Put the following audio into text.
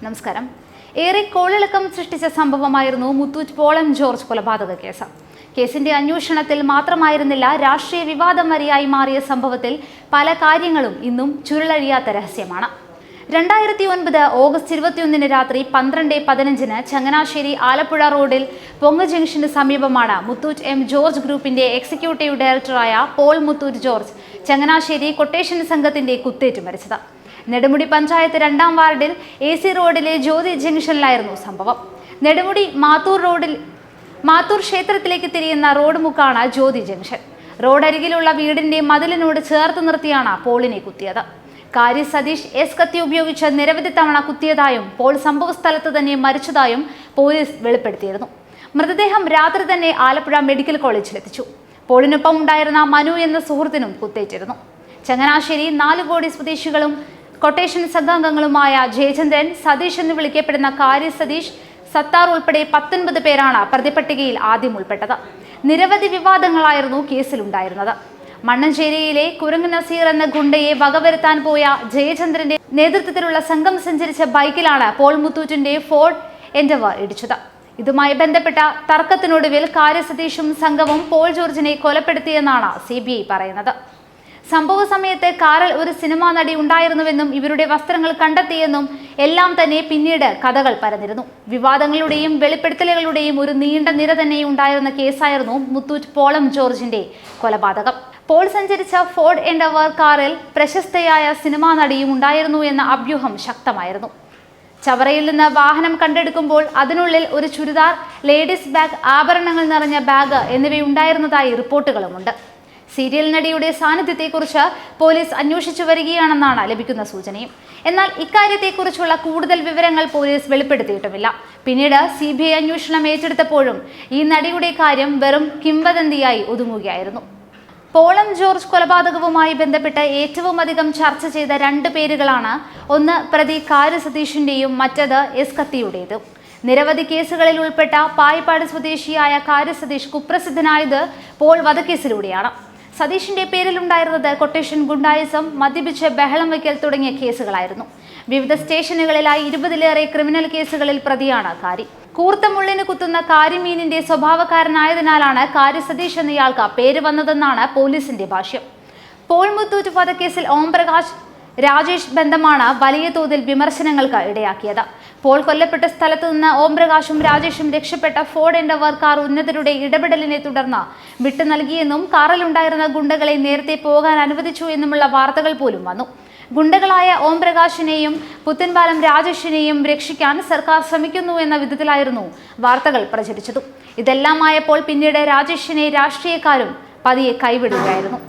നമസ്കാരം. ഏറെ കോളിളക്കം സൃഷ്ടിച്ച സംഭവമായിരുന്നു മുത്തൂറ്റ് പോൾ എം ജോർജ് കൊലപാതക കേസ്. കേസിന്റെ അന്വേഷണത്തിൽ മാത്രമായിരുന്നില്ല, രാഷ്ട്രീയ വിവാദം വരെയായി മാറിയ സംഭവത്തിൽ പല കാര്യങ്ങളും ഇന്നും ചുരുളഴിയാത്ത രഹസ്യമാണ്. 2009 ഓഗസ്റ്റ് 21 രാത്രി 12:15 ചങ്ങനാശ്ശേരി ആലപ്പുഴ റോഡിൽ പൊങ്ങ ജംഗ്ഷന് സമീപമാണ് മുത്തൂറ്റ് എം ജോർജ് ഗ്രൂപ്പിന്റെ എക്സിക്യൂട്ടീവ് ഡയറക്ടറായ Paul Muthoot George Changanassery quotation സംഘത്തിന്റെ കുത്തേറ്റ് മരിച്ചത്. നെടുമുടി പഞ്ചായത്ത് 2-ാം വാർഡിൽ AC റോഡിലെ ജ്യോതി ജംഗ്ഷനിലായിരുന്നു സംഭവം. നെടുമുടി മാത്തൂർ ക്ഷേത്രത്തിലേക്ക് തിരിയുന്ന റോഡ് മുക്കാണ് ജ്യോതി ജംഗ്ഷൻ. റോഡരികിലുള്ള വീടിന്റെ മതിലിനോട് ചേർത്ത് നിർത്തിയാണ് പോളിനെ കുത്തിയത്. കാരി സതീഷ് കത്തി ഉപയോഗിച്ച് നിരവധി തവണ കുത്തിയതായും പോൾ സംഭവ സ്ഥലത്ത് തന്നെ മരിച്ചതായും പോലീസ് വെളിപ്പെടുത്തിയിരുന്നു. മൃതദേഹം രാത്രി തന്നെ ആലപ്പുഴ മെഡിക്കൽ കോളേജിലെത്തിച്ചു. പോളിനൊപ്പം ഉണ്ടായിരുന്ന മനു എന്ന സുഹൃത്തിനും കുത്തേറ്റിരുന്നു. ചങ്ങനാശ്ശേരി 4 കോടി സ്വദേശികളും കൊട്ടേഷൻ സംഘാംഗങ്ങളുമായ ജയചന്ദ്രൻ, സതീഷ് എന്ന് വിളിക്കപ്പെടുന്ന കാരി സതീഷ്, സത്താർ ഉൾപ്പെടെ 19 പേരാണ് പ്രതിപട്ടികയിൽ ആദ്യം ഉൾപ്പെട്ടത്. നിരവധി വിവാദങ്ങളായിരുന്നു കേസിലുണ്ടായിരുന്നത്. മണ്ണഞ്ചേരിയിലെ കുരങ്ങ് നസീർ എന്ന ഗുണ്ടയെ വകവരുത്താൻ പോയ ജയചന്ദ്രന്റെ നേതൃത്വത്തിലുള്ള സംഘം സഞ്ചരിച്ച ബൈക്കിലാണ് പോൾ മുത്തൂറ്റിന്റെ ഫോർഡ് എൻഡവർ ഇടിച്ചത്. ഇതുമായി ബന്ധപ്പെട്ട തർക്കത്തിനൊടുവിൽ കാരി സതീഷും സംഘവും പോൾ ജോർജിനെ കൊലപ്പെടുത്തിയെന്നാണ് CBI പറയുന്നത്. സംഭവ സമയത്ത് കാറിൽ ഒരു സിനിമാ നടി ഉണ്ടായിരുന്നുവെന്നും ഇവരുടെ വസ്ത്രങ്ങൾ കണ്ടെത്തിയെന്നും എല്ലാം തന്നെ പിന്നീട് കഥകൾ പരന്നിരുന്നു. വിവാദങ്ങളുടെയും വെളിപ്പെടുത്തലുകളുടെയും ഒരു നീണ്ട നിര തന്നെ ഉണ്ടായിരുന്ന കേസായിരുന്നു മുത്തൂറ്റ് പോൾ എം ജോർജിന്റെ കൊലപാതകം. പോൾ സഞ്ചരിച്ച ഫോർഡ് എൻഡവർ കാറിൽ പ്രശസ്തയായ സിനിമാ നടിയും ഉണ്ടായിരുന്നു എന്ന അഭ്യൂഹം ശക്തമായിരുന്നു. ചവറയിൽ നിന്ന് വാഹനം കണ്ടെടുക്കുമ്പോൾ അതിനുള്ളിൽ ഒരു ചുരിദാർ, ലേഡീസ് ബാഗ്, ആഭരണങ്ങൾ നിറഞ്ഞ ബാഗ് എന്നിവയുണ്ടായിരുന്നതായി റിപ്പോർട്ടുകളുമുണ്ട്. സീരിയൽ നടിയുടെ സാന്നിധ്യത്തെക്കുറിച്ച് പോലീസ് അന്വേഷിച്ചു വരികയാണെന്നാണ് ലഭിക്കുന്ന സൂചനയും. എന്നാൽ ഇക്കാര്യത്തെക്കുറിച്ചുള്ള കൂടുതൽ വിവരങ്ങൾ പോലീസ് വെളിപ്പെടുത്തിയിട്ടുമില്ല. പിന്നീട് CBI അന്വേഷണം ഏറ്റെടുത്തപ്പോഴും ഈ നടിയുടെ കാര്യം വെറും കിംവദന്തിയായി ഒതുങ്ങുകയായിരുന്നു. പോൾ എം ജോർജ് കൊലപാതകവുമായി ബന്ധപ്പെട്ട് ഏറ്റവും അധികം ചർച്ച ചെയ്ത 2 പേരുകളാണ്, ഒന്ന് പ്രതി കാരി സതീഷിന്റെയും മറ്റത് കത്തിയുടേതും. നിരവധി കേസുകളിൽ ഉൾപ്പെട്ട പായിപ്പാട് സ്വദേശിയായ കാരി സതീഷ് കുപ്രസിദ്ധനായത് പോൾ വധക്കേസിലൂടെയാണ്. സതീഷിന്റെ പേരിലുണ്ടായിരുന്നത് കൊട്ടേഷൻ ഗുണ്ടായിസം, മദ്യപിച്ച് ബഹളം വയ്ക്കൽ തുടങ്ങിയ കേസുകളായിരുന്നു. വിവിധ സ്റ്റേഷനുകളിലായി 20-ലേറെ ക്രിമിനൽ കേസുകളിൽ പ്രതിയാണ് കാരി. കൂർത്ത മുള്ളിന് കുത്തുന്ന കാരിമീനിന്റെ സ്വഭാവക്കാരനായതിനാലാണ് കാരി സതീഷ് എന്നയാൾക്ക് പേര് വന്നതെന്നാണ് പോലീസിന്റെ ഭാഷ്യം. പോൾ മുത്തൂറ്റ് വധക്കേസിൽ ഓംപ്രകാശ് രാജേഷ് ബന്ധമാണ് വലിയ തോതിൽ വിമർശനങ്ങൾക്ക് ഇടയാക്കിയത്. പോൾ കൊല്ലപ്പെട്ട സ്ഥലത്ത് നിന്ന് ഓംപ്രകാശും രാജേഷും രക്ഷപ്പെട്ട ഫോർഡ് എൻഡവർ കാർ ഉന്നതരുടെ ഇടപെടലിനെ തുടർന്ന് വിട്ടു നൽകിയെന്നും കാറിലുണ്ടായിരുന്ന ഗുണ്ടകളെ നേരത്തെ പോകാൻ അനുവദിച്ചു എന്നുമുള്ള വാർത്തകൾ പോലും വന്നു. ഗുണ്ടകളായ ഓംപ്രകാശിനെയും പുത്തൻപാലം രാജേഷിനെയും രക്ഷിക്കാൻ സർക്കാർ ശ്രമിക്കുന്നു എന്ന വിധത്തിലായിരുന്നു വാർത്തകൾ പ്രചരിച്ചതും. ഇതെല്ലാമായപ്പോൾ പിന്നീട് രാജേഷിനെ രാഷ്ട്രീയക്കാരും പതിയെ കൈവിടുകയായിരുന്നു.